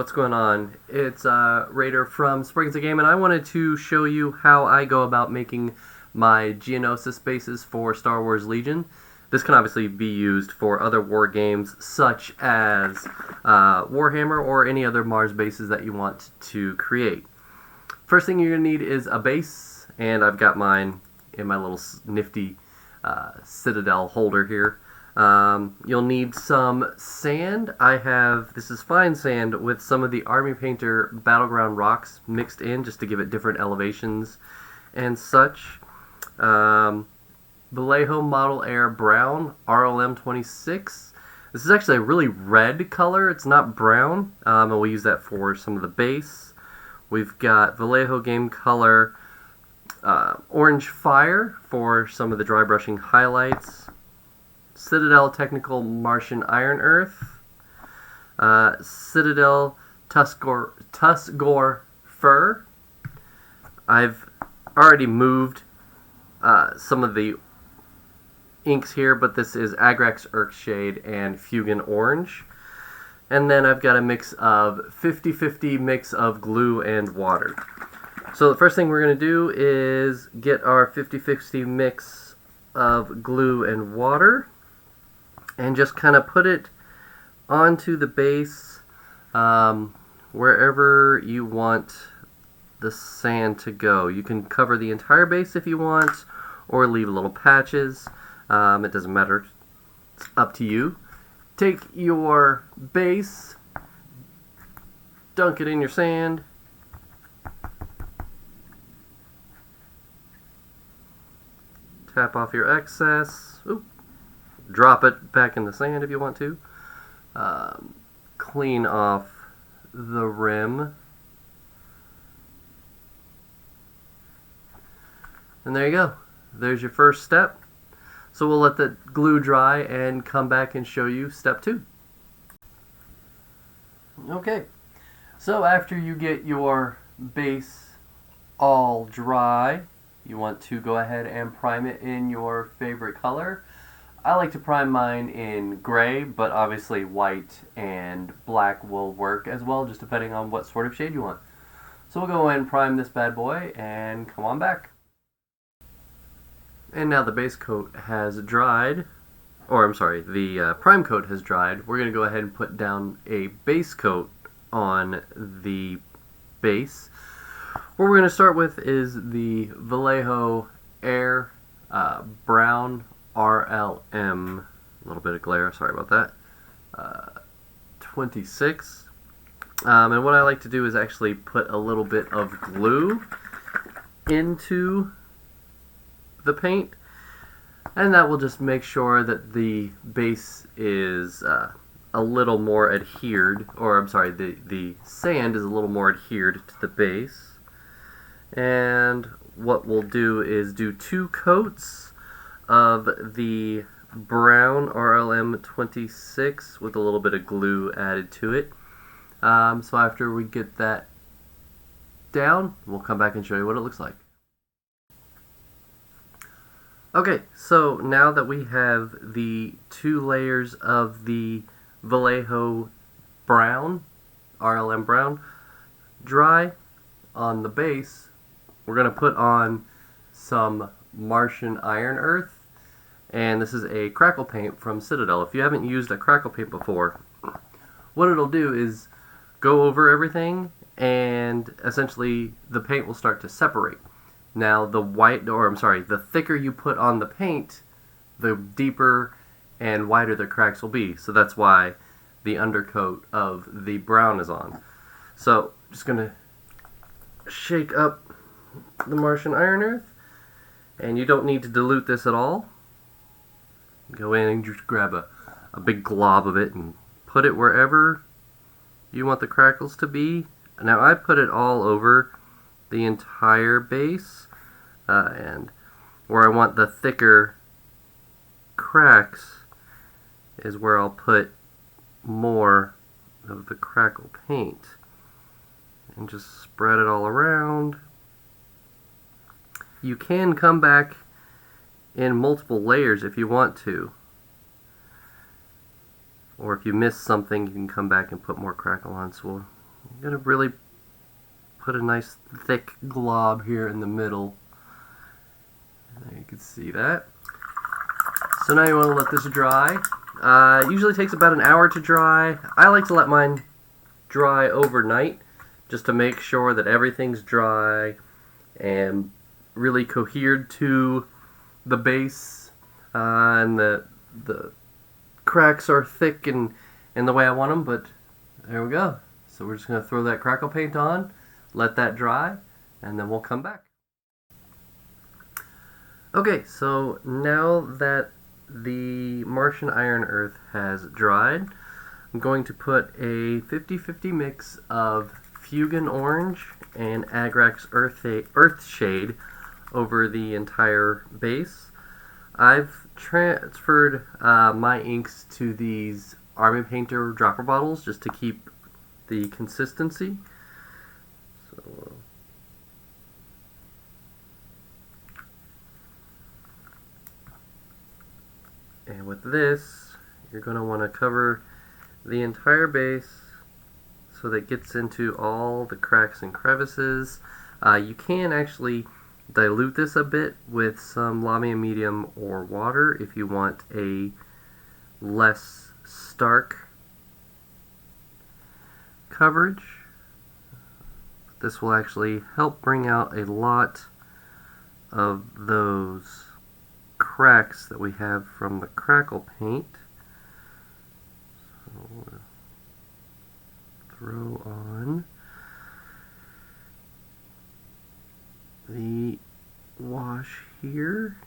what's going on? It's Raider from Springs of Game, and I wanted to show you how I go about making my Geonosis bases for Star Wars Legion. This can obviously be used for other war games such as Warhammer or any other Mars bases that you want to create. First thing you're going to need is a base, and I've got mine in my little nifty Citadel holder here. You'll need some sand. This is fine sand with some of the Army Painter Battleground rocks mixed in just to give it different elevations and such. Vallejo Model Air Brown RLM 26. This is actually a really red color. It's not brown, and we'll use that for some of the base. We've got Vallejo Game Color Orange Fire for some of the dry brushing highlights. Citadel Technical Martian Iron Earth, Citadel Tusgore Fur. I've already moved some of the inks here, but this is Agrax Earthshade and Fugan Orange. And then I've got a mix of 50-50 mix of glue and water. So the first thing we're going to do is get our 50-50 mix of glue and water and just kind of put it onto the base wherever you want the sand to go. You can cover the entire base if you want, or leave little patches. It doesn't matter. It's up to you. Take your base, dunk it in your sand, tap off your excess. Oop. Drop it back in the sand if you want to. Clean off the rim. And there you go. There's your first step. So we'll let the glue dry and come back and show you step 2. Okay. So after you get your base all dry, you want to go ahead and prime it in your favorite color. I like to prime mine in gray, but obviously white and black will work as well, just depending on what sort of shade you want. So we'll go and prime this bad boy and come on back. And now the base coat has dried, or I'm sorry, the prime coat has dried. We're going to go ahead and put down a base coat on the base. What we're going to start with is the Vallejo Air Brown RLM, a little bit of glare, sorry about that, 26. And what I like to do is actually put a little bit of glue into the paint, and that will just make sure that the base is a little more adhered, or I'm sorry, the sand is a little more adhered to the base. And what we'll do is do 2 coats of the brown RLM 26 with a little bit of glue added to it. So after we get that down, we'll come back and show you what it looks like. Okay, so now that we have the 2 layers of the Vallejo Brown, RLM Brown, dry on the base, we're going to put on some Martian Iron Earth, and this is a Crackle Paint from Citadel. If you haven't used a Crackle Paint before, what it'll do is go over everything, and essentially the paint will start to separate. Now the thicker you put on the paint, the deeper and wider the cracks will be. So that's why the undercoat of the brown is on. So just going to shake up the Martian Iron Earth, and you don't need to dilute this at all. Go in and just grab a big glob of it and put it wherever you want the crackles to be. Now I put it all over the entire base, and where I want the thicker cracks is where I'll put more of the Crackle Paint, and just spread it all around. You can come back in multiple layers if you want to, or if you miss something, you can come back and put more Crackle on. So we'll I'm going to really put a nice thick glob here in the middle. There you can see that. So now you want to let this dry. It usually takes about an hour to dry. I like to let mine dry overnight just to make sure that everything's dry and really cohered to the base, and the cracks are thick and the way I want them. But there we go. So we're just going to throw that crackle paint on, let that dry, and then we'll come back. Okay, so now that the Martian iron earth has dried, I'm going to put a 50-50 mix of Fugan orange and Agrax earth shade over the entire base. I've transferred my inks to these Army Painter dropper bottles just to keep the consistency. So, and with this, you're going to want to cover the entire base so that it gets into all the cracks and crevices. You can actually dilute this a bit with some Lamia medium or water if you want a less stark coverage. This will actually help bring out a lot of those cracks that we have from the crackle paint. So we'll throw on the wash here.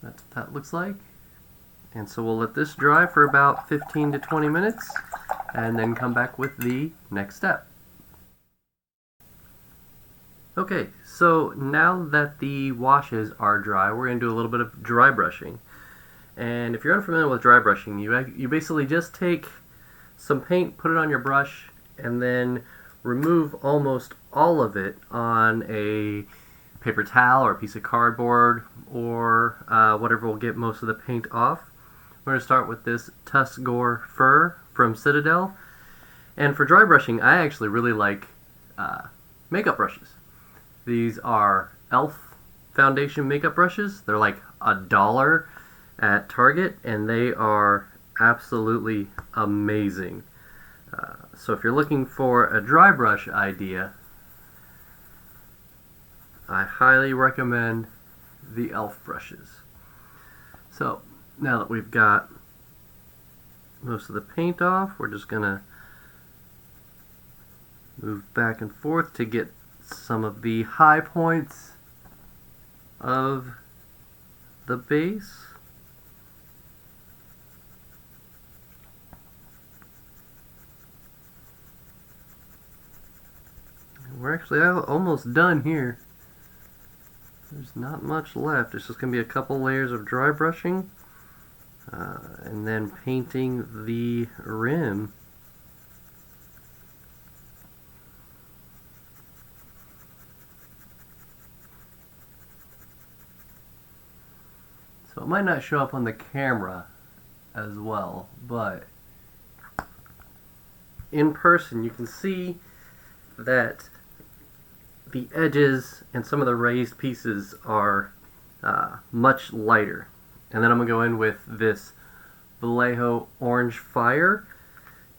That's what that looks like. And so we'll let this dry for about 15 to 20 minutes and then come back with the next step. Okay, so now that the washes are dry, we're going to do a little bit of dry brushing. And if you're unfamiliar with dry brushing, you basically just take some paint, put it on your brush, and then remove almost all of it on a paper towel or a piece of cardboard or whatever will get most of the paint off. We're going to start with this Tusgore fur from Citadel. And for dry brushing, I actually really like makeup brushes. These are e.l.f. foundation makeup brushes. They're like $1 at Target, and they are absolutely amazing. So if you're looking for a dry brush idea, I highly recommend the e.l.f. brushes. So now that we've got most of the paint off, we're just going to move back and forth to get some of the high points of the base. We're actually almost done here. There's not much left. It's just going to be a couple layers of dry brushing and then painting the rim. So it might not show up on the camera as well, but in person you can see that the edges and some of the raised pieces are much lighter. And then I'm going to go in with this Vallejo Orange Fire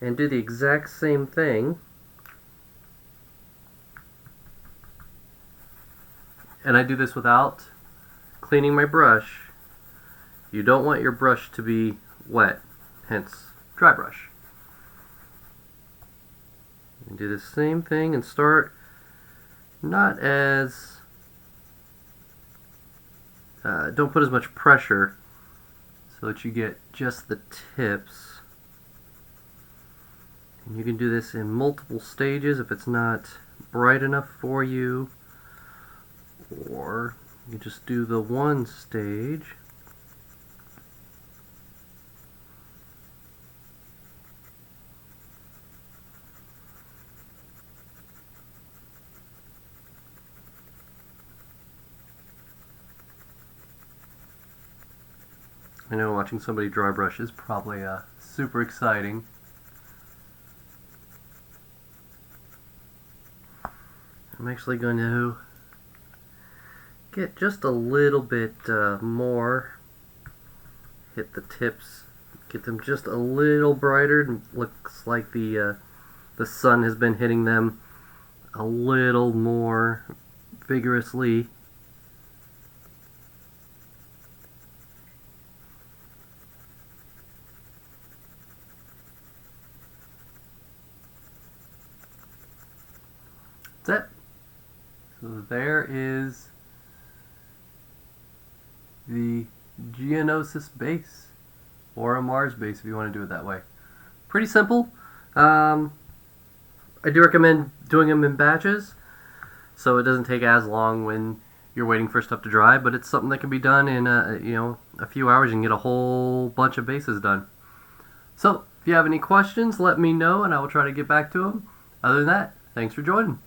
and do the exact same thing. And I do this without cleaning my brush. You don't want your brush to be wet, hence dry brush. And do the same thing and start not as don't put as much pressure so that you get just the tips. And you can do this in multiple stages if it's not bright enough for you, or you just do the one stage. I know watching somebody dry brush is probably super exciting. I'm actually going to get just a little bit more, hit the tips, get them just a little brighter, and looks like the sun has been hitting them a little more vigorously. That's it. So there is the Geonosis base, or a Mars base if you want to do it that way. Pretty simple. I do recommend doing them in batches, so it doesn't take as long when you're waiting for stuff to dry, but it's something that can be done in a few hours. You can get a whole bunch of bases done. So if you have any questions, let me know and I will try to get back to them. Other than that, thanks for joining.